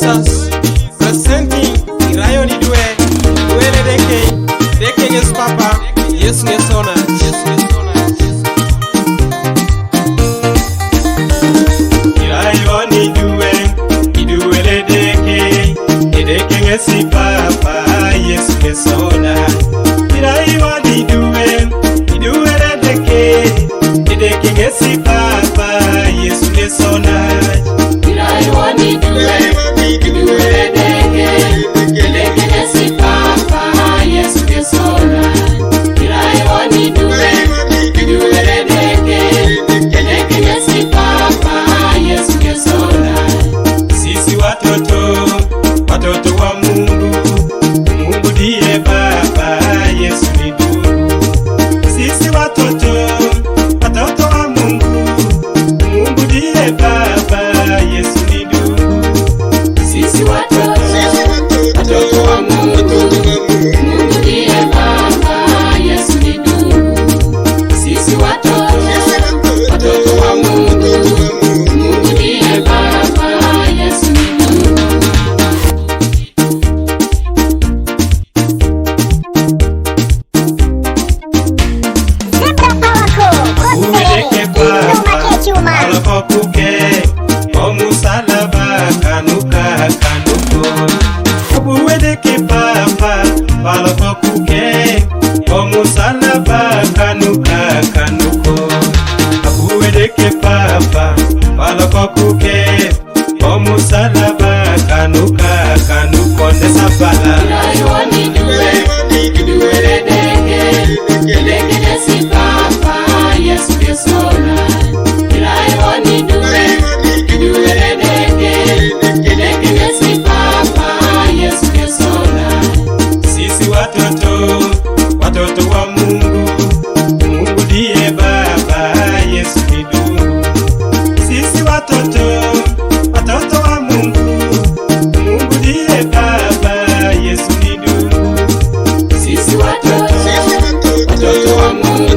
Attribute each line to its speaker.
Speaker 1: Jesus, presenting Irayon Idwe, Edeke yes Papa, yes Nesona, Irayon Idwe, Edeke yes Papa, yes Nesona, Irayon Idwe, Edeke yes Papa, yes Nesona. Watoto wa Mungu, Mungu ndiye Baba, Yesu ni ndugu. Sisi watoto wa Mungu, Mungu ndiye Baba, Yesu ni ndugu. Sisi watoto wa Mungu, Mungu ndiye Baba, Yesu ni ndugu. Sisi watoto wa Mungu, Mungu ndiye Baba, Yesu ni ndugu. Watoto wa Mungu, Mungu ndiye Baba, Yesu ni ndugu. Sisi watoto wa Mungu, Mungu ndiye Baba, Yesu ni ndugu. Sisi watoto wa Mungu,